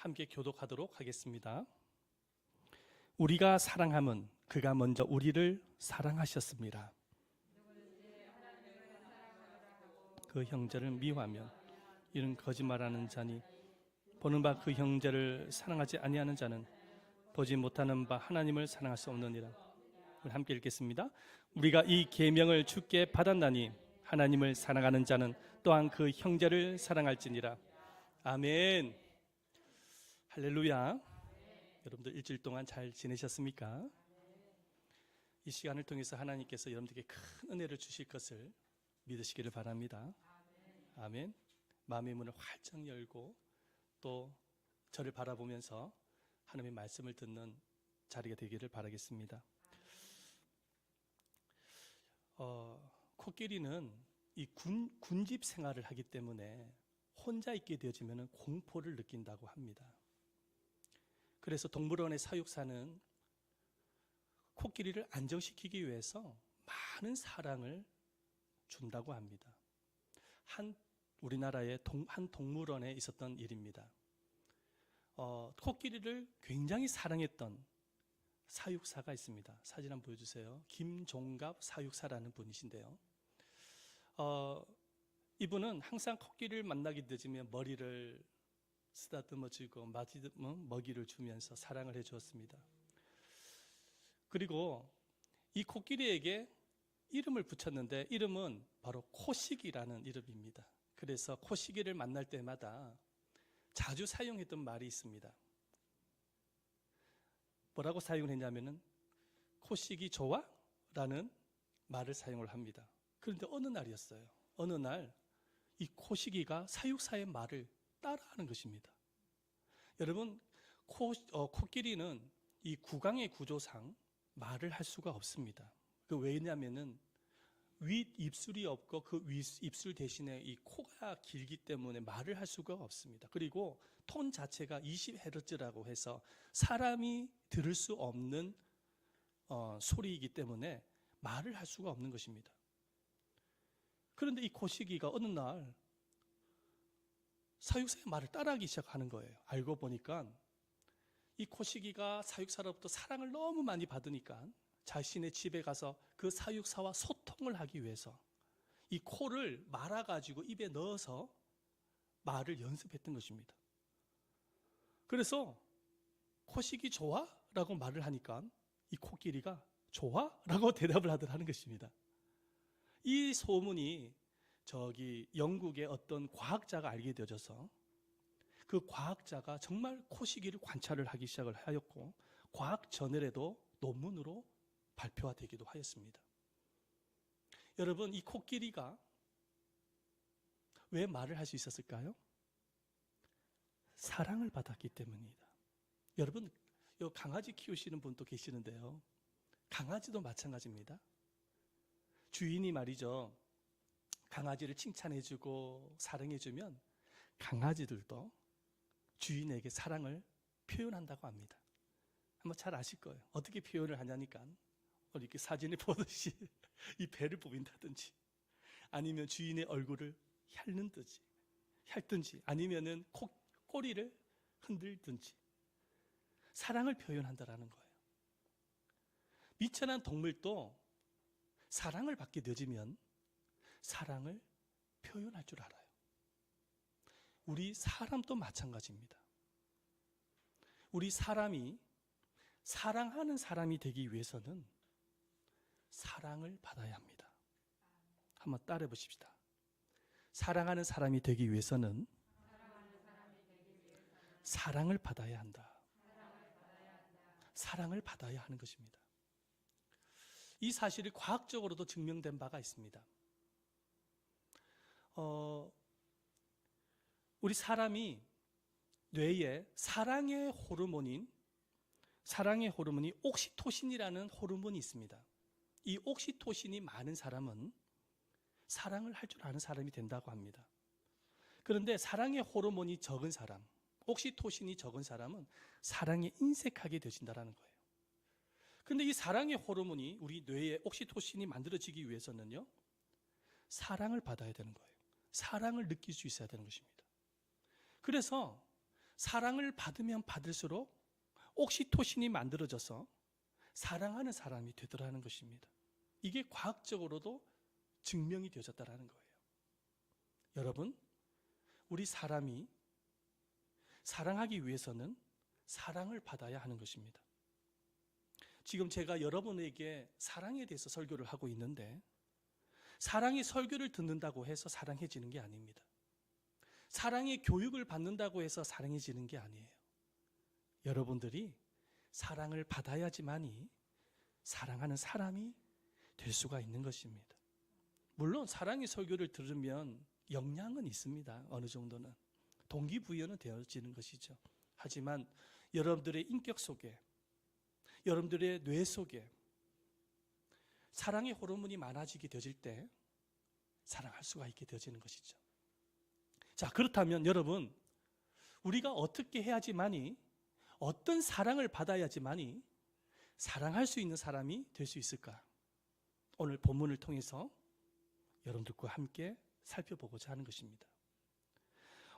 함께 교독하도록 하겠습니다. 우리가 사랑함은 그가 먼저 우리를 사랑하셨습니다. 그 형제를 미워하면 이는 거짓말하는 자니 보는 바 그 형제를 사랑하지 아니하는 자는 보지 못하는 바 하나님을 사랑할 수 없느니라. 우리 함께 읽겠습니다. 우리가 이 계명을 주께 받았나니 하나님을 사랑하는 자는 또한 그 형제를 사랑할지니라. 아멘. 할렐루야. 여러분들 일주일 동안 잘 지내셨습니까? 이 시간을 통해서 하나님께서 여러분들에게 큰 은혜를 주실 것을 믿으시기를 바랍니다. 아멘. 마음의 문을 활짝 열고 또 저를 바라보면서 하나님의 말씀을 듣는 자리가 되기를 바라겠습니다. 코끼리는 이 군집 생활을 하기 때문에 혼자 있게 되어지면 공포를 느낀다고 합니다. 그래서 동물원의 사육사는 코끼리를 안정시키기 위해서 많은 사랑을 준다고 합니다. 우리나라의 한 동물원에 있었던 일입니다. 코끼리를 굉장히 사랑했던 사육사가 있습니다. 사진 한번 보여주세요. 김종갑 사육사라는 분이신데요. 이분은 항상 코끼리를 만나게 되면 머리를 쓰다듬어주고 먹이를 주면서 사랑을 해주었습니다. 그리고 이 코끼리에게 이름을 붙였는데 이름은 바로 코시기라는 이름입니다. 그래서 코시기를 만날 때마다 자주 사용했던 말이 있습니다. 뭐라고 사용을 했냐면은 코시기 좋아? 라는 말을 사용을 합니다. 그런데 어느 날이었어요. 어느 날 이 코시기가 사육사의 말을 따라하는 것입니다. 여러분, 코끼리는 이 구강의 구조상 말을 할 수가 없습니다. 왜냐하면은 윗입술이 없고 그 윗입술 대신에 이 코가 길기 때문에 말을 할 수가 없습니다. 그리고 톤 자체가 20Hz라고 해서 사람이 들을 수 없는 소리이기 때문에 말을 할 수가 없는 것입니다. 그런데 이 코시기가 어느 날 사육사의 말을 따라하기 시작하는 거예요. 알고 보니까 이 코시기가 사육사로부터 사랑을 너무 많이 받으니까 자신의 집에 가서 그 사육사와 소통을 하기 위해서 이 코를 말아가지고 입에 넣어서 말을 연습했던 것입니다. 그래서 코시기 좋아? 라고 말을 하니까 이 코끼리가 좋아? 라고 대답을 하더라는 것입니다. 이 소문이 영국의 어떤 과학자가 알게 되어져서 그 과학자가 정말 코시기를 관찰을 하기 시작을 하였고 과학 저널에도 논문으로 발표가 되기도 하였습니다. 여러분, 이 코끼리가 왜 말을 할 수 있었을까요? 사랑을 받았기 때문입니다. 여러분, 강아지 키우시는 분도 계시는데요. 강아지도 마찬가지입니다. 주인이 말이죠. 강아지를 칭찬해주고 사랑해주면 강아지들도 주인에게 사랑을 표현한다고 합니다. 한번 잘 아실 거예요. 어떻게 표현을 하냐니까 이렇게 사진을 보듯이 이 배를 뽑인다든지 아니면 주인의 얼굴을 핥든지 아니면은 꼬리를 흔들든지 사랑을 표현한다라는 거예요. 미천한 동물도 사랑을 받게 되어지면 사랑을 표현할 줄 알아요. 우리 사람도 마찬가지입니다. 우리 사람이 사랑하는 사람이 되기 위해서는 사랑을 받아야 합니다. 한번 따라해 보십시다. 사랑하는 사람이 되기 위해서는 사랑을 받아야 한다. 사랑을 받아야 하는 것입니다. 이 사실이 과학적으로도 증명된 바가 있습니다. 우리 사람이 뇌에 사랑의 호르몬이 옥시토신이라는 호르몬이 있습니다. 이 옥시토신이 많은 사람은 사랑을 할 줄 아는 사람이 된다고 합니다. 그런데 사랑의 호르몬이 적은 사람, 옥시토신이 적은 사람은 사랑에 인색하게 되신다는 거예요. 그런데 이 사랑의 호르몬이 우리 뇌에 옥시토신이 만들어지기 위해서는요, 사랑을 받아야 되는 거예요. 사랑을 느낄 수 있어야 되는 것입니다. 그래서 사랑을 받으면 받을수록 옥시토신이 만들어져서 사랑하는 사람이 되더라는 것입니다. 이게 과학적으로도 증명이 되어졌다는 거예요. 여러분, 우리 사람이 사랑하기 위해서는 사랑을 받아야 하는 것입니다. 지금 제가 여러분에게 사랑에 대해서 설교를 하고 있는데, 사랑의 설교를 듣는다고 해서 사랑해지는 게 아닙니다. 사랑의 교육을 받는다고 해서 사랑해지는 게 아니에요. 여러분들이 사랑을 받아야지만이 사랑하는 사람이 될 수가 있는 것입니다. 물론 사랑의 설교를 들으면 영향은 있습니다. 어느 정도는 동기부여는 되어지는 것이죠. 하지만 여러분들의 인격 속에, 여러분들의 뇌 속에 사랑의 호르몬이 많아지게 되어질 때 사랑할 수가 있게 되어지는 것이죠. 자, 그렇다면 여러분, 우리가 어떻게 해야지만이, 어떤 사랑을 받아야지만이 사랑할 수 있는 사람이 될 수 있을까? 오늘 본문을 통해서 여러분들과 함께 살펴보고자 하는 것입니다.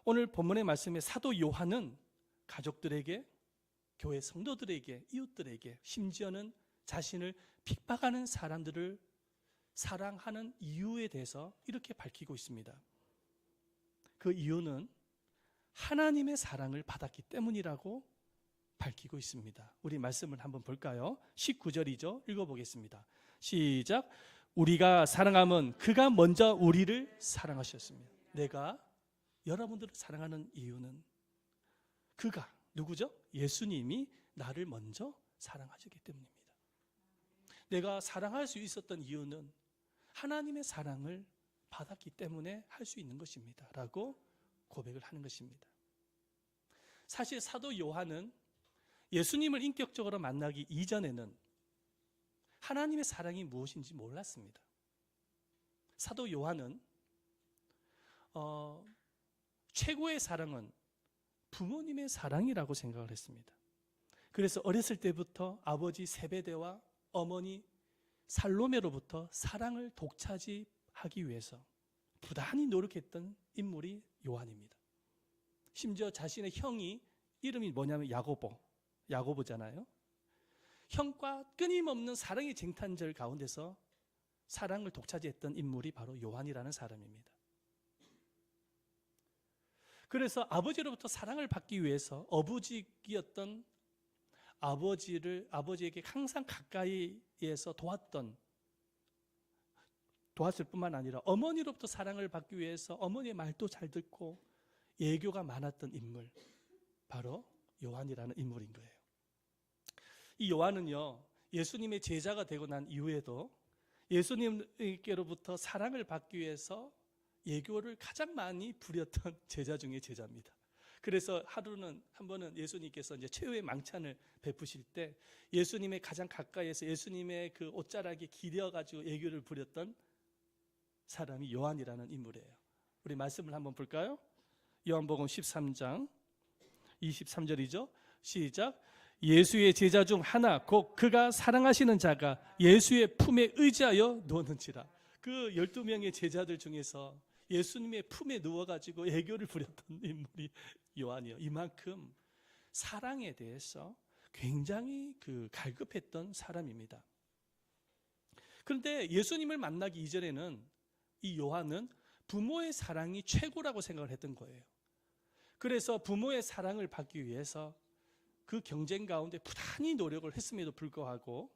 오늘 본문의 말씀에 사도 요한은 가족들에게, 교회 성도들에게, 이웃들에게, 심지어는 자신을 핍박하는 사람들을 사랑하는 이유에 대해서 이렇게 밝히고 있습니다. 그 이유는 하나님의 사랑을 받았기 때문이라고 밝히고 있습니다. 우리 말씀을 한번 볼까요? 19절이죠. 읽어보겠습니다. 시작. 우리가 사랑함은 그가 먼저 우리를 사랑하셨습니다. 내가 여러분들을 사랑하는 이유는 그가, 누구죠? 예수님이 나를 먼저 사랑하셨기 때문입니다. 내가 사랑할 수 있었던 이유는 하나님의 사랑을 받았기 때문에 할 수 있는 것입니다 라고 고백을 하는 것입니다. 사실 사도 요한은 예수님을 인격적으로 만나기 이전에는 하나님의 사랑이 무엇인지 몰랐습니다. 사도 요한은 최고의 사랑은 부모님의 사랑이라고 생각을 했습니다. 그래서 어렸을 때부터 아버지 세베대와 어머니 살로메로부터 사랑을 독차지하기 위해서 부단히 노력했던 인물이 요한입니다. 심지어 자신의 형이 이름이 뭐냐면 야고보잖아요. 형과 끊임없는 사랑의 쟁탈전 가운데서 사랑을 독차지했던 인물이 바로 요한이라는 사람입니다. 그래서 아버지로부터 사랑을 받기 위해서 어부직이었던 아버지에게 항상 가까이에서 도왔을 뿐만 아니라 어머니로부터 사랑을 받기 위해서 어머니의 말도 잘 듣고 애교가 많았던 인물, 바로 요한이라는 인물인 거예요. 이 요한은요, 예수님의 제자가 되고 난 이후에도 예수님께로부터 사랑을 받기 위해서 애교를 가장 많이 부렸던 제자 중에 제자입니다. 그래서 한 번은 예수님께서 이제 최후의 망찬을 베푸실 때 예수님의 가장 가까이에서 예수님의 그 옷자락에 기대어가지고 애교를 부렸던 사람이 요한이라는 인물이에요. 우리 말씀을 한번 볼까요? 요한복음 13장 23절이죠. 시작. 예수의 제자 중 하나 곧 그가 사랑하시는 자가 예수의 품에 의지하여 누웠는지라. 그 12명의 제자들 중에서 예수님의 품에 누워가지고 애교를 부렸던 인물이 요한이에요. 이만큼 사랑에 대해서 굉장히 갈급했던 사람입니다. 그런데 예수님을 만나기 이전에는 이 요한은 부모의 사랑이 최고라고 생각을 했던 거예요. 그래서 부모의 사랑을 받기 위해서 그 경쟁 가운데 부단히 노력을 했음에도 불구하고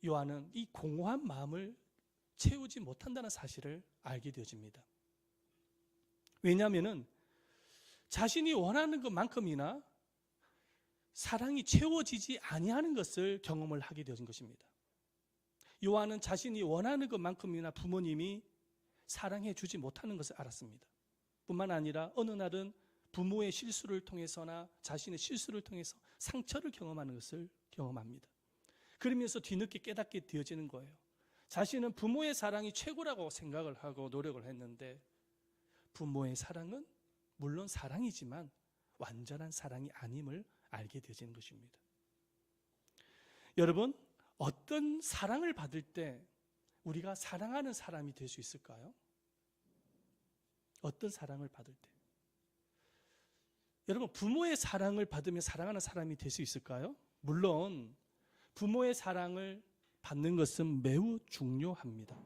요한은 이 공허한 마음을 채우지 못한다는 사실을 알게 되어집니다. 왜냐하면 자신이 원하는 것만큼이나 사랑이 채워지지 아니하는 것을 경험을 하게 되어진 것입니다. 요한은 자신이 원하는 것만큼이나 부모님이 사랑해 주지 못하는 것을 알았습니다. 뿐만 아니라 어느 날은 부모의 실수를 통해서나 자신의 실수를 통해서 상처를 경험하는 것을 경험합니다. 그러면서 뒤늦게 깨닫게 되어지는 거예요. 자신은 부모의 사랑이 최고라고 생각을 하고 노력을 했는데 부모의 사랑은 물론 사랑이지만 완전한 사랑이 아님을 알게 되어지는 것입니다. 여러분, 어떤 사랑을 받을 때 우리가 사랑하는 사람이 될 수 있을까요? 어떤 사랑을 받을 때? 여러분, 부모의 사랑을 받으며 사랑하는 사람이 될 수 있을까요? 물론 부모의 사랑을 받는 것은 매우 중요합니다.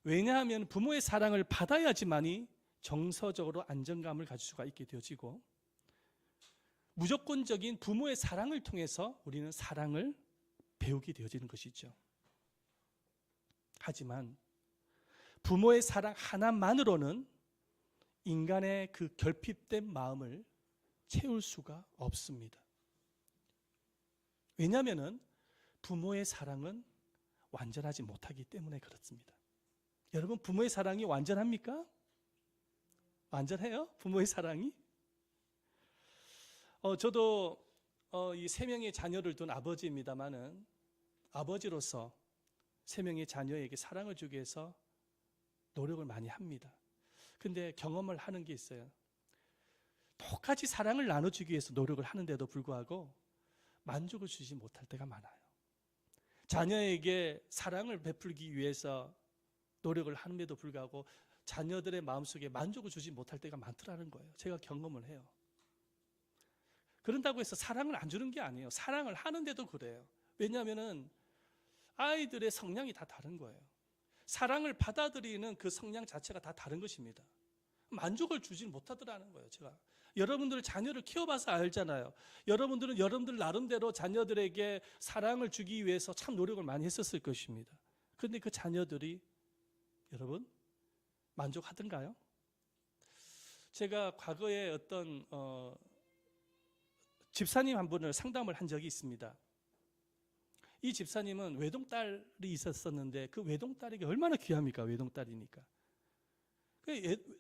왜냐하면 부모의 사랑을 받아야지만이 정서적으로 안정감을 가질 수가 있게 되어지고, 무조건적인 부모의 사랑을 통해서 우리는 사랑을 배우게 되어지는 것이죠. 하지만 부모의 사랑 하나만으로는 인간의 그 결핍된 마음을 채울 수가 없습니다. 왜냐하면 부모의 사랑은 완전하지 못하기 때문에 그렇습니다. 여러분, 부모의 사랑이 완전합니까? 완전해요? 부모의 사랑이? 저도 이 3명의 자녀를 둔 아버지입니다마는, 아버지로서 3명의 자녀에게 사랑을 주기 위해서 노력을 많이 합니다. 근데 경험을 하는 게 있어요. 똑같이 사랑을 나눠주기 위해서 노력을 하는데도 불구하고 만족을 주지 못할 때가 많아요. 자녀에게 사랑을 베풀기 위해서 노력을 하는데도 불구하고 자녀들의 마음속에 만족을 주지 못할 때가 많더라는 거예요. 제가 경험을 해요. 그런다고 해서 사랑을 안 주는 게 아니에요. 사랑을 하는데도 그래요. 왜냐하면 아이들의 성향이 다 다른 거예요. 사랑을 받아들이는 그 성향 자체가 다 다른 것입니다. 만족을 주지 못하더라는 거예요. 제가 여러분들 자녀를 키워봐서 알잖아요. 여러분들은 여러분들 나름대로 자녀들에게 사랑을 주기 위해서 참 노력을 많이 했었을 것입니다. 그런데 그 자녀들이 여러분 만족하던가요? 제가 과거에 어떤 집사님 한 분을 상담을 한 적이 있습니다. 이 집사님은 외동딸이 있었는데 그 외동딸에게 얼마나 귀합니까? 외동딸이니까.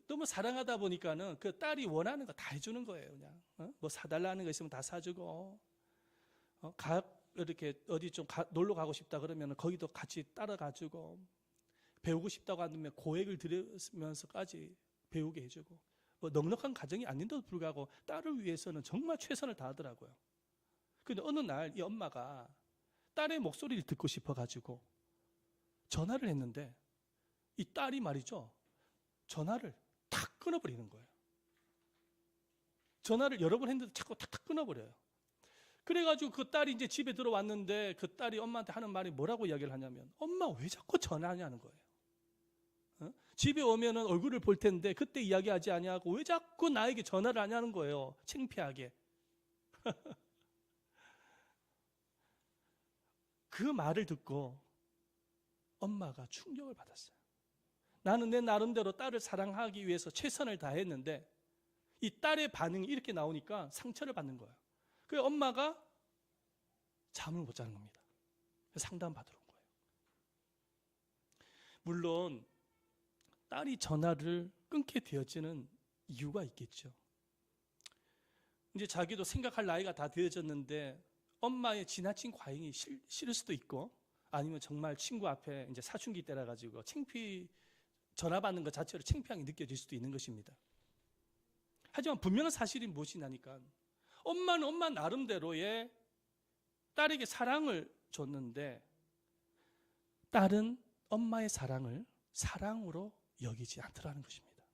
너무 사랑하다 보니까는 그 딸이 원하는 거 다 해주는 거예요. 그냥 뭐 사달라는 거 있으면 다 사주고, 이렇게 어디 좀 놀러 가고 싶다 그러면 거기도 같이 따라가주고, 배우고 싶다고 하면 고액을 들으면서까지 배우게 해주고, 뭐 넉넉한 가정이 아닌데도 불구하고 딸을 위해서는 정말 최선을 다하더라고요. 그런데 어느 날 이 엄마가 딸의 목소리를 듣고 싶어가지고 전화를 했는데, 이 딸이 말이죠, 전화를 탁 끊어버리는 거예요. 전화를 여러 번 했는데 자꾸 탁탁 끊어버려요. 그래가지고 그 딸이 이제 집에 들어왔는데 그 딸이 엄마한테 하는 말이 뭐라고 이야기를 하냐면, 엄마 왜 자꾸 전화하냐는 거예요. 집에 오면은 얼굴을 볼 텐데 그때 이야기하지 아니하고 왜 자꾸 나에게 전화를 하냐는 거예요. 창피하게. 그 말을 듣고 엄마가 충격을 받았어요. 나는 내 나름대로 딸을 사랑하기 위해서 최선을 다했는데 이 딸의 반응이 이렇게 나오니까 상처를 받는 거예요. 그래서 엄마가 잠을 못 자는 겁니다. 상담 받으러 온 거예요. 물론 딸이 전화를 끊게 되어지는 이유가 있겠죠. 이제 자기도 생각할 나이가 다 되어졌는데 엄마의 지나친 과잉이 싫을 수도 있고, 아니면 정말 친구 앞에 이제 사춘기 때라 가지고 전화 받는 것 자체로 창피하게 느껴질 수도 있는 것입니다. 하지만 분명한 사실이 무엇이냐니까, 엄마는 엄마 나름대로의 딸에게 사랑을 줬는데 딸은 엄마의 사랑을 사랑으로 여기지 않더라는 것입니다.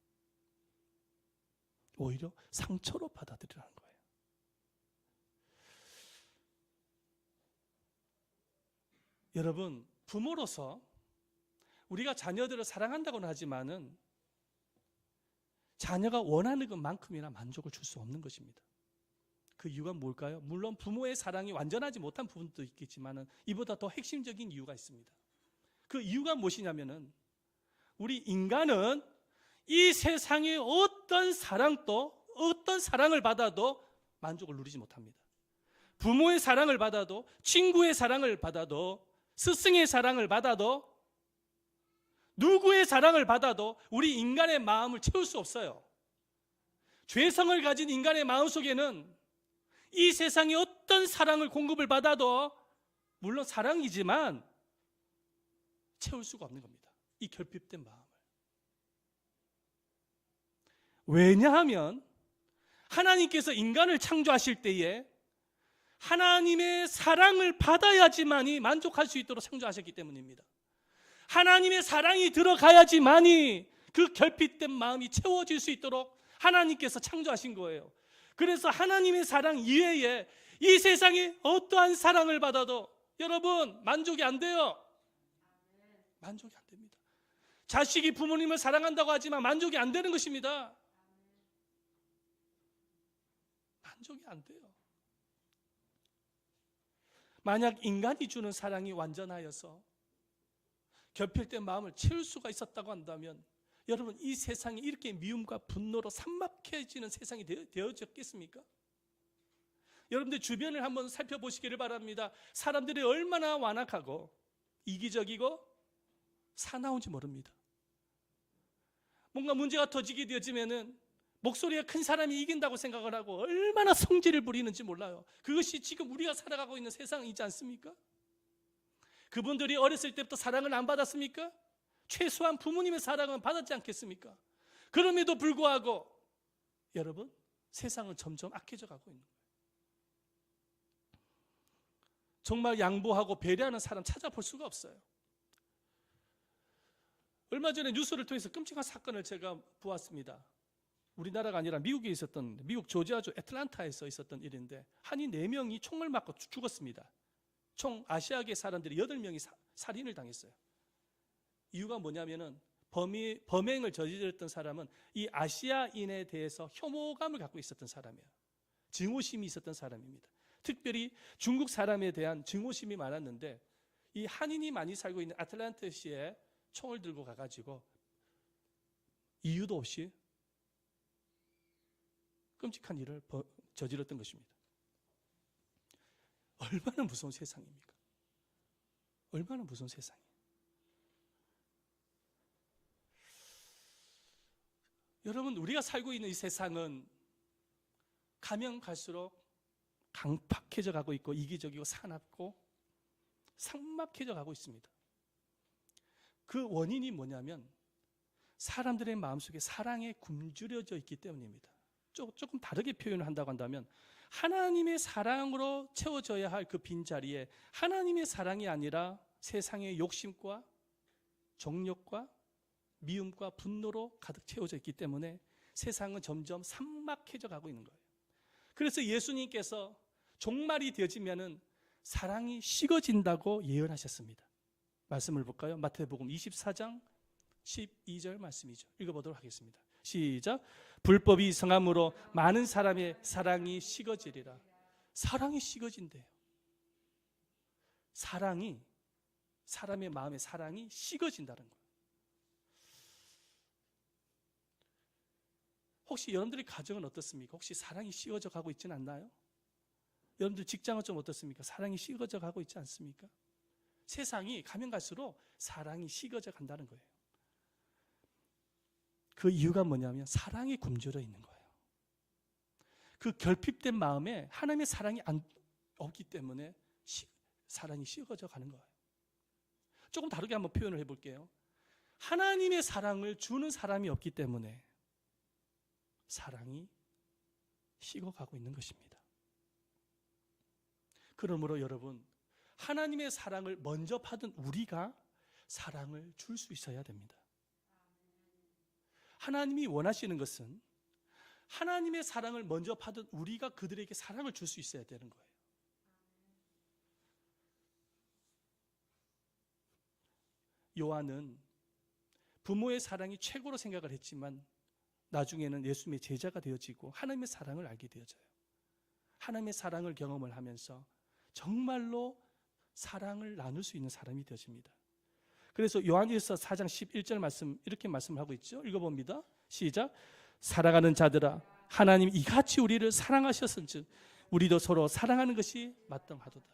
오히려 상처로 받아들이라는 거예요. 여러분, 부모로서 우리가 자녀들을 사랑한다고는 하지만은 자녀가 원하는 것만큼이나 만족을 줄 수 없는 것입니다. 그 이유가 뭘까요? 물론 부모의 사랑이 완전하지 못한 부분도 있겠지만은 이보다 더 핵심적인 이유가 있습니다. 그 이유가 무엇이냐면은, 우리 인간은 이 세상의 어떤 사랑을 받아도 만족을 누리지 못합니다. 부모의 사랑을 받아도, 친구의 사랑을 받아도, 스승의 사랑을 받아도, 누구의 사랑을 받아도 우리 인간의 마음을 채울 수 없어요. 죄성을 가진 인간의 마음속에는 이 세상의 어떤 사랑을 공급을 받아도, 물론 사랑이지만 채울 수가 없는 겁니다. 이 결핍된 마음을. 왜냐하면 하나님께서 인간을 창조하실 때에 하나님의 사랑을 받아야지만이 만족할 수 있도록 창조하셨기 때문입니다. 하나님의 사랑이 들어가야지만이 그 결핍된 마음이 채워질 수 있도록 하나님께서 창조하신 거예요. 그래서 하나님의 사랑 이외에 이 세상에 어떠한 사랑을 받아도 여러분 만족이 안 돼요. 만족이 안 됩니다. 자식이 부모님을 사랑한다고 하지만 만족이 안 되는 것입니다. 만족이 안 돼요. 만약 인간이 주는 사랑이 완전하여서 결핍된 마음을 채울 수가 있었다고 한다면 여러분 이 세상이 이렇게 미움과 분노로 삭막해지는 세상이 되어졌겠습니까? 여러분들 주변을 한번 살펴보시기를 바랍니다. 사람들이 얼마나 완악하고 이기적이고 사나운지 모릅니다. 뭔가 문제가 터지게 되어지면은 목소리가 큰 사람이 이긴다고 생각을 하고 얼마나 성질을 부리는지 몰라요. 그것이 지금 우리가 살아가고 있는 세상이지 않습니까? 그분들이 어렸을 때부터 사랑을 안 받았습니까? 최소한 부모님의 사랑은 받았지 않겠습니까? 그럼에도 불구하고 여러분 세상은 점점 악해져 가고 있는 거예요. 정말 양보하고 배려하는 사람 찾아볼 수가 없어요. 얼마 전에 뉴스를 통해서 끔찍한 사건을 제가 보았습니다. 우리나라가 아니라 미국에 있었던, 미국 조지아주 애틀란타에서 있었던 일인데 한인 4명이 총을 맞고 죽었습니다. 총 아시아계 사람들이 8명이 살인을 당했어요. 이유가 뭐냐면은 범행을 저질렀던 사람은 이 아시아인에 대해서 혐오감을 갖고 있었던 사람이에요. 증오심이 있었던 사람입니다. 특별히 중국 사람에 대한 증오심이 많았는데 이 한인이 많이 살고 있는 애틀랜타시에 총을 들고 가가지고 이유도 없이 끔찍한 일을 저질렀던 것입니다. 얼마나 무서운 세상입니까? 얼마나 무서운 세상이에요. 여러분 우리가 살고 있는 이 세상은 가면 갈수록 강팍해져 가고 있고 이기적이고 사납고 삭막해져 가고 있습니다. 그 원인이 뭐냐면 사람들의 마음속에 사랑에 굶주려져 있기 때문입니다. 조금 다르게 표현을 한다고 한다면 하나님의 사랑으로 채워져야 할 그 빈자리에 하나님의 사랑이 아니라 세상의 욕심과 정욕과 미움과 분노로 가득 채워져 있기 때문에 세상은 점점 삭막해져 가고 있는 거예요. 그래서 예수님께서 종말이 되어지면은 사랑이 식어진다고 예언하셨습니다. 말씀을 볼까요? 마태복음 24장 12절 말씀이죠. 읽어보도록 하겠습니다. 시작. 불법이 성함으로 많은 사람의 사랑이 식어지리라. 사랑이 식어진대요. 사랑이, 사람의 마음의 사랑이 식어진다는 거예요. 혹시 여러분들의 가정은 어떻습니까? 혹시 사랑이 식어져 가고 있지는 않나요? 여러분들 직장은 좀 어떻습니까? 사랑이 식어져 가고 있지 않습니까? 세상이 가면 갈수록 사랑이 식어져 간다는 거예요. 그 이유가 뭐냐면 사랑이 굶주려 있는 거예요. 그 결핍된 마음에 하나님의 사랑이 없기 때문에 사랑이 식어져 가는 거예요. 조금 다르게 한번 표현을 해볼게요. 하나님의 사랑을 주는 사람이 없기 때문에 사랑이 식어가고 있는 것입니다. 그러므로 여러분 하나님의 사랑을 먼저 받은 우리가 사랑을 줄 수 있어야 됩니다. 하나님이 원하시는 것은 하나님의 사랑을 먼저 받은 우리가 그들에게 사랑을 줄 수 있어야 되는 거예요. 요한은 부모의 사랑이 최고로 생각을 했지만 나중에는 예수님의 제자가 되어지고 하나님의 사랑을 알게 되어져요. 하나님의 사랑을 경험을 하면서 정말로 사랑을 나눌 수 있는 사람이 되어집니다. 그래서 요한일서 4장 11절 말씀 이렇게 말씀을 하고 있죠. 읽어봅니다. 시작. 사랑하는 자들아 하나님 이같이 우리를 사랑하셨은즉 우리도 서로 사랑하는 것이 마땅하도다.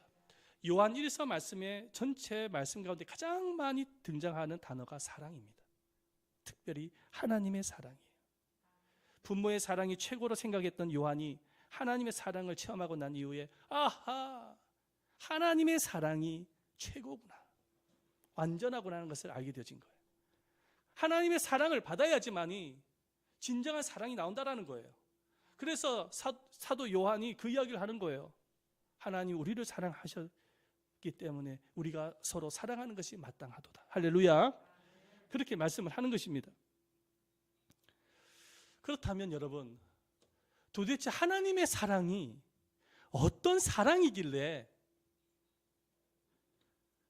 요한 1서 말씀의 전체 말씀 가운데 가장 많이 등장하는 단어가 사랑입니다. 특별히 하나님의 사랑이에요. 부모의 사랑이 최고로 생각했던 요한이 하나님의 사랑을 체험하고 난 이후에 아하, 하나님의 사랑이 최고구나, 완전하구나라는 것을 알게 되어진 거예요. 하나님의 사랑을 받아야지만이 진정한 사랑이 나온다라는 거예요. 그래서 사도 요한이 그 이야기를 하는 거예요. 하나님 우리를 사랑하셨기 때문에 우리가 서로 사랑하는 것이 마땅하도다. 할렐루야. 그렇게 말씀을 하는 것입니다. 그렇다면 여러분 도대체 하나님의 사랑이 어떤 사랑이길래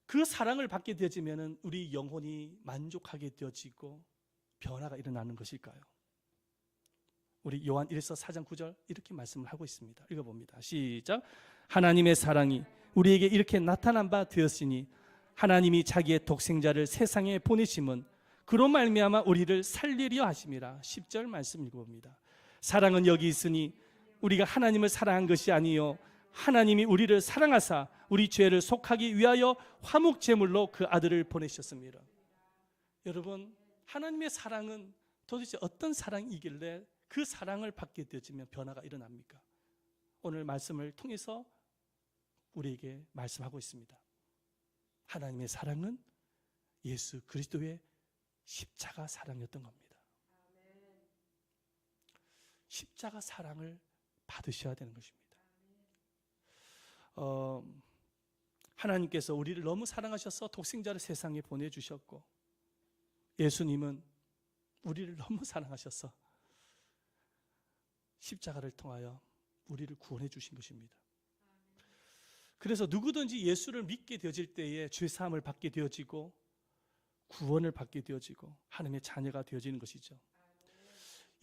그 사랑을 받게 되어지면 우리 영혼이 만족하게 되어지고 변화가 일어나는 것일까요? 우리 요한 1서 4장 9절 이렇게 말씀을 하고 있습니다. 읽어봅니다. 시작. 하나님의 사랑이 우리에게 이렇게 나타난 바 되었으니 하나님이 자기의 독생자를 세상에 보내심은 그로 말미암아 우리를 살리려 하심이라. 10절 말씀 읽어봅니다. 사랑은 여기 있으니 우리가 하나님을 사랑한 것이 아니요 하나님이 우리를 사랑하사 우리 죄를 속하기 위하여 화목 제물로 그 아들을 보내셨습니다. 여러분, 하나님의 사랑은 도대체 어떤 사랑이길래 그 사랑을 받게 되어지면 변화가 일어납니까? 오늘 말씀을 통해서 우리에게 말씀하고 있습니다. 하나님의 사랑은 예수 그리스도의 십자가 사랑이었던 겁니다. 십자가 사랑을 받으셔야 되는 것입니다. 하나님께서 우리를 너무 사랑하셔서 독생자를 세상에 보내주셨고, 예수님은 우리를 너무 사랑하셔서 십자가를 통하여 우리를 구원해 주신 것입니다. 그래서 누구든지 예수를 믿게 되어질 때에 죄사함을 받게 되어지고 구원을 받게 되어지고 하나님의 자녀가 되어지는 것이죠.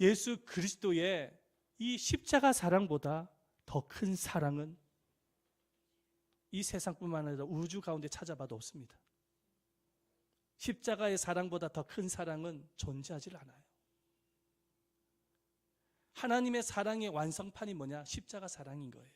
예수 그리스도의 이 십자가 사랑보다 더 큰 사랑은 이 세상뿐만 아니라 우주 가운데 찾아봐도 없습니다. 십자가의 사랑보다 더 큰 사랑은 존재하지 않아요. 하나님의 사랑의 완성판이 뭐냐? 십자가 사랑인 거예요.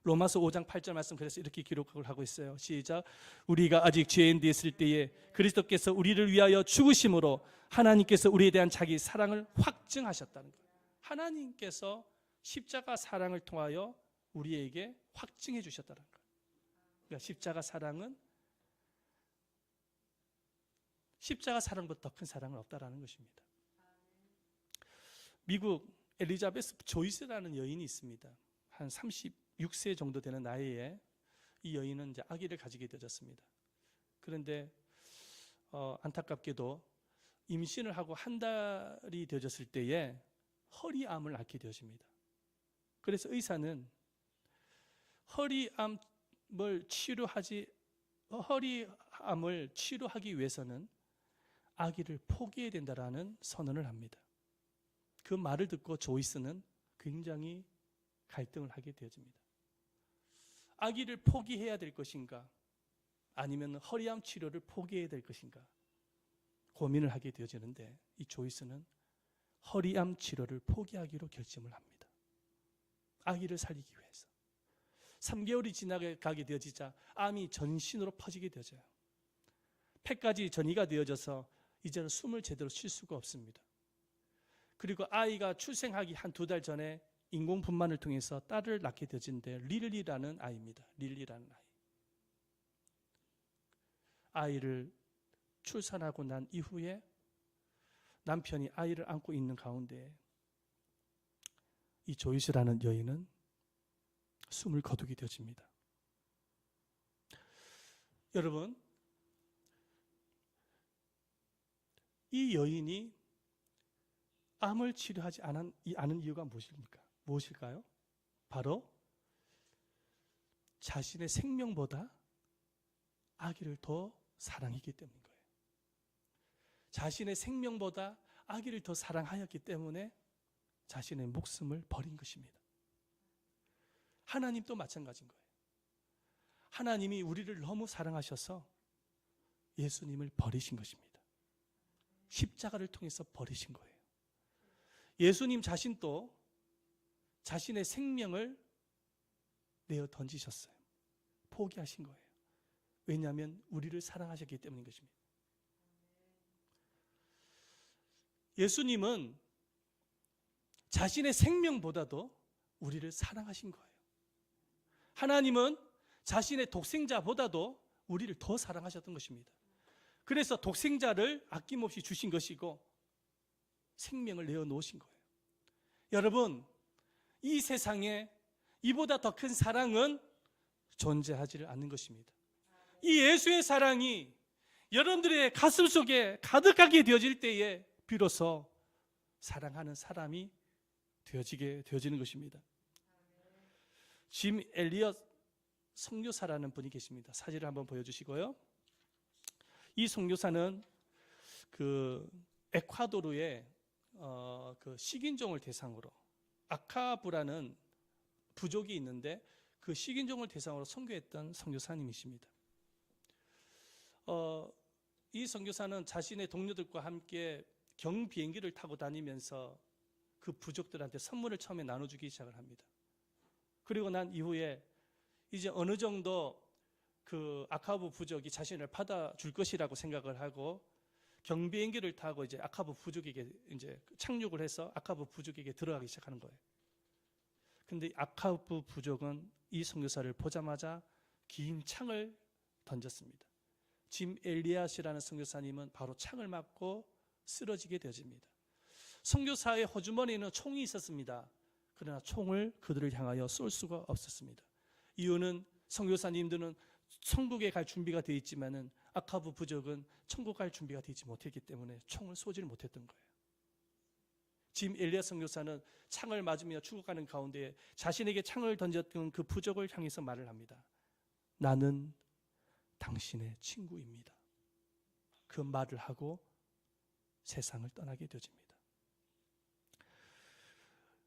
로마서 5장 8절 말씀 그래서 이렇게 기록을 하고 있어요. 시작. 우리가 아직 죄인 되었을 때에 그리스도께서 우리를 위하여 죽으심으로 하나님께서 우리에 대한 자기 사랑을 확증하셨다는 거예요. 하나님께서 십자가 사랑을 통하여 우리에게 확증해 주셨다는 거예요. 그러니까 십자가 사랑보다 더 큰 사랑은 없다라는 것입니다. 미국 엘리자베스 조이스라는 여인이 있습니다. 한 36세 정도 되는 나이에 이 여인은 이제 아기를 가지게 되었습니다. 그런데 안타깝게도 임신을 하고 한 달이 되어졌을 때에 허리암을 앓게 되었습니다. 그래서 의사는 허리암을 치료하기 위해서는 아기를 포기해야 된다라는 선언을 합니다. 그 말을 듣고 조이스는 굉장히 갈등을 하게 되어집니다. 아기를 포기해야 될 것인가, 아니면 허리암 치료를 포기해야 될 것인가 고민을 하게 되어지는데, 이 조이스는 허리암 치료를 포기하기로 결심을 합니다. 아기를 살리기 위해서. 3개월이 지나가게 되어지자 암이 전신으로 퍼지게 되어져요. 폐까지 전이가 되어져서 이제는 숨을 제대로 쉴 수가 없습니다. 그리고 아이가 출생하기 한 2달 전에 인공분만을 통해서 딸을 낳게 되어진데 릴리라는 아이입니다. 릴리라는 아이. 아이를 출산하고 난 이후에 남편이 아이를 안고 있는 가운데 이 조이스라는 여인은 숨을 거두게 되어집니다. 여러분, 이 여인이 암을 치료하지 않은 이유가 무엇일까요? 바로 자신의 생명보다 아기를 더 사랑했기 때문인 거예요. 자신의 생명보다 아기를 더 사랑하였기 때문에 자신의 목숨을 버린 것입니다. 하나님도 마찬가지인 거예요. 하나님이 우리를 너무 사랑하셔서 예수님을 버리신 것입니다. 십자가를 통해서 버리신 거예요. 예수님 자신도 자신의 생명을 내어 던지셨어요. 포기하신 거예요. 왜냐하면 우리를 사랑하셨기 때문인 것입니다. 예수님은 자신의 생명보다도 우리를 사랑하신 거예요. 하나님은 자신의 독생자보다도 우리를 더 사랑하셨던 것입니다. 그래서 독생자를 아낌없이 주신 것이고 생명을 내어 놓으신 거예요. 여러분, 이 세상에 이보다 더 큰 사랑은 존재하지를 않는 것입니다. 이 예수의 사랑이 여러분들의 가슴 속에 가득하게 되어질 때에 비로소 사랑하는 사람이 되어지는 것입니다. 짐 엘리엇 선교사라는 분이 계십니다. 사진을 한번 보여주시고요. 이 선교사는 그 에콰도르의 그 식인종을 대상으로 아카부라는 부족이 있는데 그 식인종을 대상으로 선교했던 선교사님이십니다. 이 선교사는 자신의 동료들과 함께 경비행기를 타고 다니면서 그 부족들한테 선물을 처음에 나눠주기 시작을 합니다. 그리고 난 이후에 이제 어느 정도 그 아카부 부족이 자신을 받아줄 것이라고 생각을 하고 경비행기를 타고 이제 아카부 부족에게 이제 착륙을 해서 아카부 부족에게 들어가기 시작하는 거예요. 근데 아카부 부족은 이 선교사를 보자마자 긴 창을 던졌습니다. 짐 엘리엇이라는 선교사님은 바로 창을 맞고 쓰러지게 되어집니다. 선교사의 호주머니에는 총이 있었습니다. 그러나 총을 그들을 향하여 쏠 수가 없었습니다. 이유는 선교사님들은 천국에 갈 준비가 되어 있지만은 아카부 부족은 천국 갈 준비가 되지 못했기 때문에 총을 쏘지를 못했던 거예요. 짐 엘리엇 선교사는 창을 맞으며 죽어가는 가운데 자신에게 창을 던졌던 그 부족을 향해서 말을 합니다. 나는 당신의 친구입니다. 그 말을 하고 세상을 떠나게 되어집니다.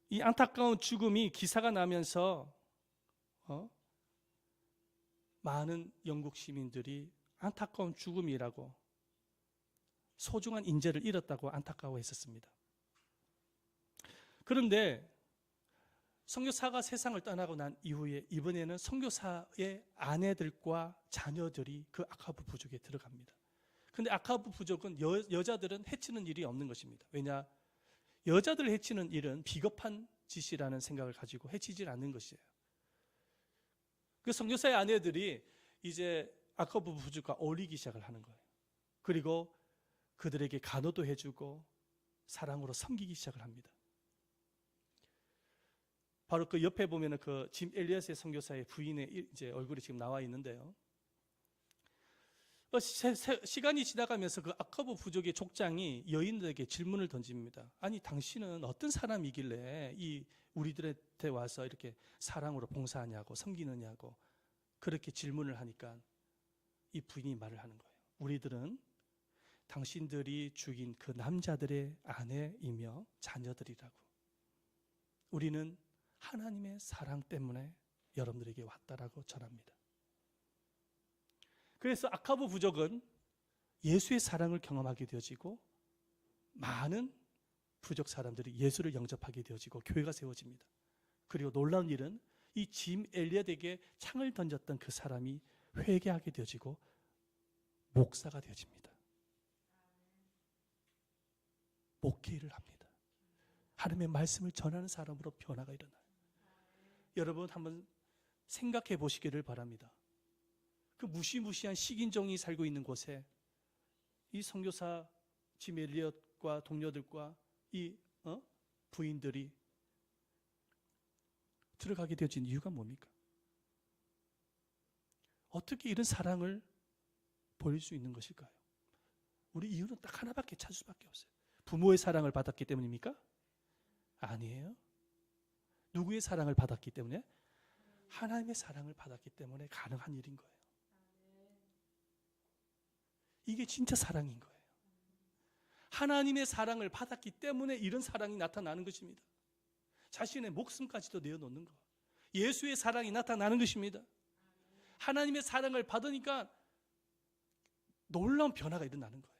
이 안타까운 죽음이 기사가 나면서 많은 영국 시민들이 안타까운 죽음이라고 소중한 인재를 잃었다고 안타까워했었습니다. 그런데 선교사가 세상을 떠나고 난 이후에 이번에는 선교사의 아내들과 자녀들이 그 아카부 부족에 들어갑니다. 그런데 아카부 부족은 여자들은 해치는 일이 없는 것입니다. 왜냐? 여자들을 해치는 일은 비겁한 짓이라는 생각을 가지고 해치질 않는 것이에요. 그 선교사의 아내들이 이제 아카부 부족과 어울리기 시작을 하는 거예요. 그리고 그들에게 간호도 해주고 사랑으로 섬기기 시작을 합니다. 바로 그 옆에 보면은 그 짐 엘리엇의 선교사의 부인의 이제 얼굴이 지금 나와 있는데요. 시간이 지나가면서 그 아카부 부족의 족장이 여인들에게 질문을 던집니다. 아니 당신은 어떤 사람이길래 이 우리들한테 와서 이렇게 사랑으로 봉사하냐고 섬기느냐고 그렇게 질문을 하니까 이 부인이 말을 하는 거예요. 우리들은 당신들이 죽인 그 남자들의 아내이며 자녀들이라고. 우리는 하나님의 사랑 때문에 여러분들에게 왔다라고 전합니다. 그래서 아카부 부족은 예수의 사랑을 경험하게 되어지고 많은 부족 사람들이 예수를 영접하게 되어지고 교회가 세워집니다. 그리고 놀라운 일은 이 짐 엘리엇에게 창을 던졌던 그 사람이 회개하게 되어지고 목사가 되어집니다. 목회를 합니다. 하나님의 말씀을 전하는 사람으로 변화가 일어나요. 여러분 한번 생각해 보시기를 바랍니다. 그 무시무시한 식인종이 살고 있는 곳에 이 선교사 짐 엘리엇과 동료들과 이 부인들이 들어가게 되어진 이유가 뭡니까? 어떻게 이런 사랑을 보일 수 있는 것일까요? 우리 이유는 딱 하나밖에 찾을 수밖에 없어요. 부모의 사랑을 받았기 때문입니까? 아니에요. 누구의 사랑을 받았기 때문에? 하나님의 사랑을 받았기 때문에 가능한 일인 거예요. 이게 진짜 사랑인 거예요. 하나님의 사랑을 받았기 때문에 이런 사랑이 나타나는 것입니다. 자신의 목숨까지도 내어놓는 것. 예수의 사랑이 나타나는 것입니다. 하나님의 사랑을 받으니까 놀라운 변화가 일어나는 거예요.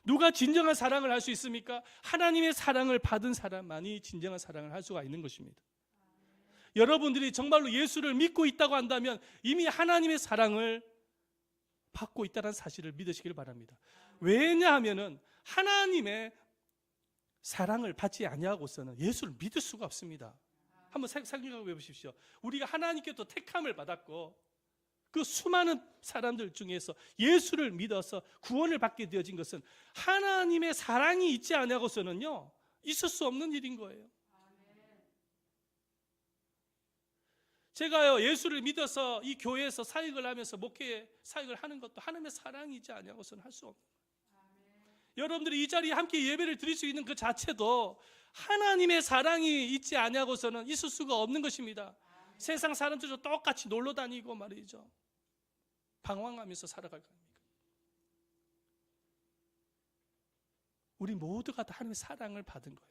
누가 진정한 사랑을 할 수 있습니까? 하나님의 사랑을 받은 사람만이 진정한 사랑을 할 수가 있는 것입니다. 여러분들이 정말로 예수를 믿고 있다고 한다면 이미 하나님의 사랑을 받고 있다는 사실을 믿으시길 바랍니다. 왜냐하면 하나님의 사랑을 받지 아니하고서는 예수를 믿을 수가 없습니다. 한번 생각해 보십시오. 우리가 하나님께도 택함을 받았고 그 수많은 사람들 중에서 예수를 믿어서 구원을 받게 되어진 것은 하나님의 사랑이 있지 아니하고서는요 있을 수 없는 일인 거예요. 제가요 예수를 믿어서 이 교회에서 사역을 하면서 목회 사역을 하는 것도 하나님의 사랑이지 아니하고서는 할 수 없는 거예요. 여러분들이 이 자리에 함께 예배를 드릴 수 있는 그 자체도 하나님의 사랑이 있지 아니하고서는 있을 수가 없는 것입니다. 세상 사람들도 똑같이 놀러 다니고 말이죠. 방황하면서 살아갈 겁니다. 우리 모두가 다 하나님의 사랑을 받은 거예요.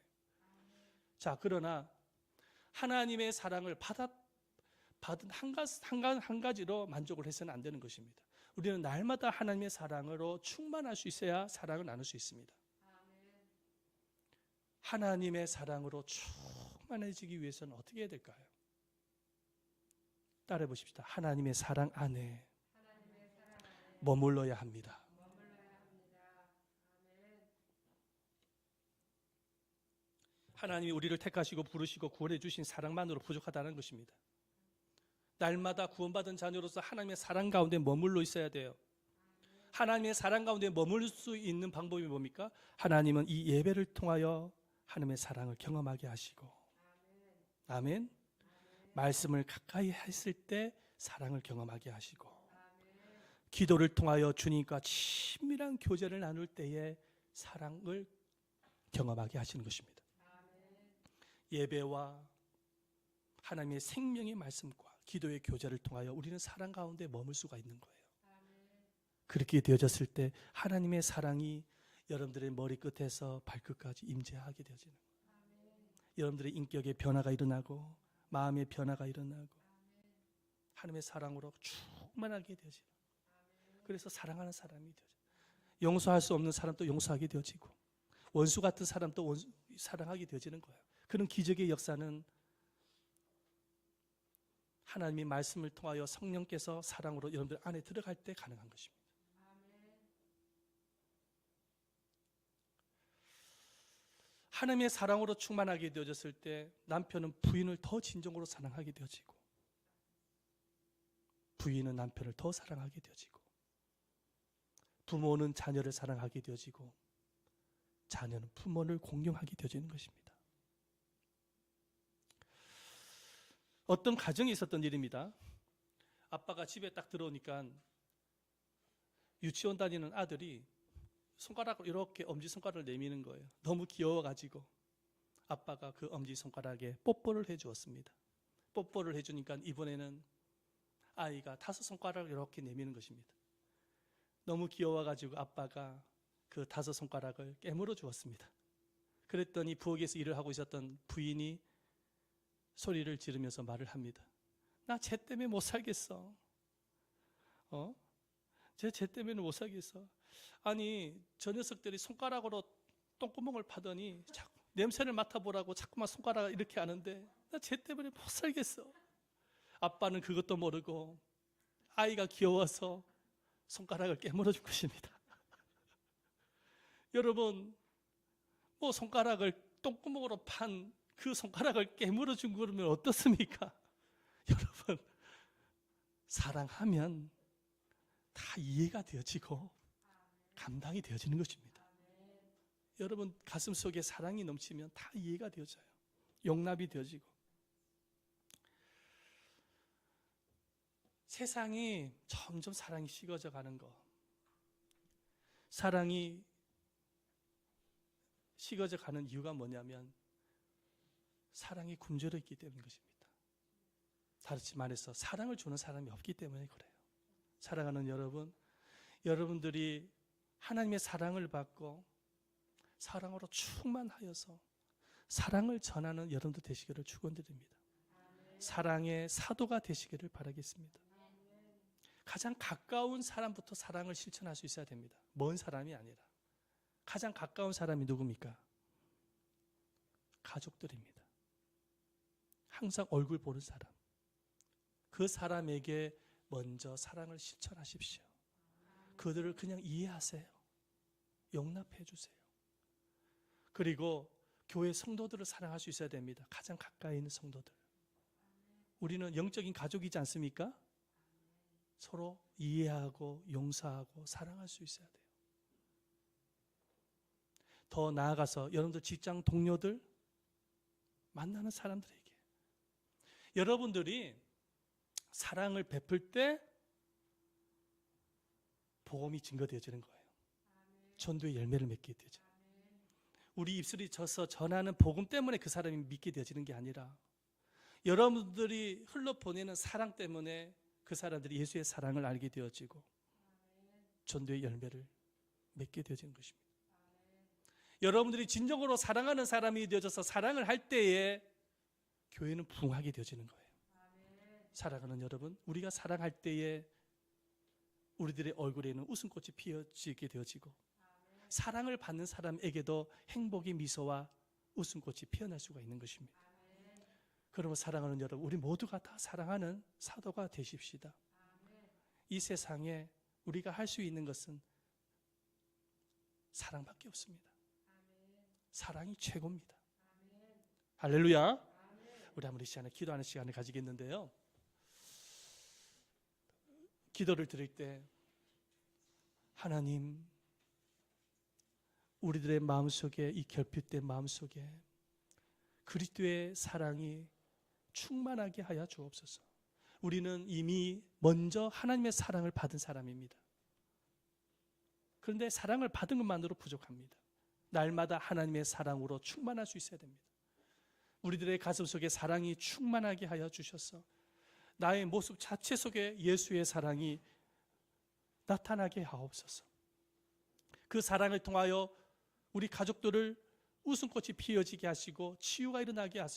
자, 그러나 하나님의 사랑을 받은 한 가지로 만족을 해서는 안 되는 것입니다. 우리는 날마다 하나님의 사랑으로 충만할 수 있어야 사랑을 나눌 수 있습니다. 하나님의 사랑으로 충만해지기 위해서는 어떻게 해야 될까요? 따라해 보십시다. 하나님의 사랑 안에 머물러야 합니다. 하나님이 우리를 택하시고 부르시고 구원해 주신 사랑만으로 부족하다는 것입니다. 날마다 구원받은 자녀로서 하나님의 사랑 가운데 머물러 있어야 돼요. 하나님의 사랑 가운데 머물 수 있는 방법이 뭡니까? 하나님은 이 예배를 통하여 하나님의 사랑을 경험하게 하시고, 아멘. 말씀을 가까이 했을 때 사랑을 경험하게 하시고, 기도를 통하여 주님과 친밀한 교제를 나눌 때에 사랑을 경험하게 하시는 것입니다. 예배와 하나님의 생명의 말씀과 기도의 교제를 통하여 우리는 사랑 가운데 머물 수가 있는 거예요. 그렇게 되어졌을 때 하나님의 사랑이 여러분들의 머리끝에서 발끝까지 임재하게 되어지는 거예요. 여러분들의 인격의 변화가 일어나고 마음의 변화가 일어나고 하나님의 사랑으로 충만하게 되어지는 거예요. 그래서 사랑하는 사람이 되어져요. 용서할 수 없는 사람도 용서하게 되어지고 원수 같은 사람도 사랑하게 되어지는 거예요. 그런 기적의 역사는 하나님의 말씀을 통하여 성령께서 사랑으로 여러분들 안에 들어갈 때 가능한 것입니다. 하나님의 사랑으로 충만하게 되어졌을 때 남편은 부인을 더 진정으로 사랑하게 되어지고 부인은 남편을 더 사랑하게 되어지고 부모는 자녀를 사랑하게 되어지고 자녀는 부모를 공경하게 되어지는 것입니다. 어떤 가정에 있었던 일입니다. 아빠가 집에 딱 들어오니까 유치원 다니는 아들이 손가락을 이렇게 엄지손가락을 내미는 거예요. 너무 귀여워가지고 아빠가 그 엄지손가락에 뽀뽀를 해주었습니다. 뽀뽀를 해주니까 이번에는 아이가 5손가락을 이렇게 내미는 것입니다. 너무 귀여워가지고 아빠가 그 5손가락을 깨물어 주었습니다. 그랬더니 부엌에서 일을 하고 있었던 부인이 소리를 지르면서 말을 합니다. 나 쟤 때문에 못 살겠어. 쟤 때문에 못 살겠어. 아니 저 녀석들이 손가락으로 똥구멍을 파더니 자꾸 냄새를 맡아보라고 자꾸만 손가락을 이렇게 하는데 나 쟤 때문에 못 살겠어. 아빠는 그것도 모르고 아이가 귀여워서 손가락을 깨물어 준 것입니다. 여러분 뭐 손가락을 똥구멍으로 판 그 손가락을 깨물어 준 거면 어떻습니까? 여러분 사랑하면 다 이해가 되어지고 감당이 되어지는 것입니다. 여러분 가슴 속에 사랑이 넘치면 다 이해가 되어져요. 용납이 되어지고 세상이 점점 사랑이 식어져 가는 거, 사랑이 식어져 가는 이유가 뭐냐면 사랑이 굶주려 있기 때문인 것입니다. 다시 말해서 사랑을 주는 사람이 없기 때문에 그래요. 사랑하는 여러분, 여러분들이 하나님의 사랑을 받고 사랑으로 충만하여서 사랑을 전하는 여러분들 되시기를 축원드립니다. 사랑의 사도가 되시기를 바라겠습니다. 가장 가까운 사람부터 사랑을 실천할 수 있어야 됩니다. 먼 사람이 아니라. 가장 가까운 사람이 누굽니까? 가족들입니다. 항상 얼굴 보는 사람. 그 사람에게 먼저 사랑을 실천하십시오. 그들을 그냥 이해하세요. 용납해 주세요. 그리고 교회 성도들을 사랑할 수 있어야 됩니다. 가장 가까이 있는 성도들. 우리는 영적인 가족이지 않습니까? 서로 이해하고 용서하고 사랑할 수 있어야 돼요. 더 나아가서 여러분들 직장 동료들, 만나는 사람들에게 여러분들이 사랑을 베풀 때 복음이 증거되어지는 거예요. 전도의 열매를 맺게 되죠. 우리 입술이 져서 전하는 복음 때문에 그 사람이 믿게 되어지는 게 아니라 여러분들이 흘러보내는 사랑 때문에 그 사람들이 예수의 사랑을 알게 되어지고 전도의 열매를 맺게 되어지는 것입니다. 여러분들이 진정으로 사랑하는 사람이 되어져서 사랑을 할 때에 교회는 부흥하게 되어지는 거예요. 사랑하는 여러분, 우리가 사랑할 때에 우리들의 얼굴에는 웃음꽃이 피어지게 되어지고 사랑을 받는 사람에게도 행복의 미소와 웃음꽃이 피어날 수가 있는 것입니다. 그러면 사랑하는 여러분, 우리 모두가 다 사랑하는 사도가 되십시다. 이 세상에 우리가 할 수 있는 것은 사랑밖에 없습니다. 사랑이 최고입니다. 할렐루야. 우리 한번 이 시간에 기도하는 시간을 가지겠는데요. 기도를 드릴 때 하나님, 우리들의 마음속에, 이 결핍된 마음속에 그리스도의 사랑이 충만하게 하여 주옵소서. 우리는 이미 먼저 하나님의 사랑을 받은 사람입니다. 그런데 사랑을 받은 것만으로 부족합니다. 날마다 하나님의 사랑으로 충만할 수 있어야 됩니다. 우리들의 가슴 속에 사랑이 충만하게 하여 주셔서 나의 모습 자체 속에 예수의 사랑이 나타나게 하옵소서. 그 사랑을 통하여 우리 가족들을 웃음꽃이 피어지게 하시고 치유가 일어나게 하시고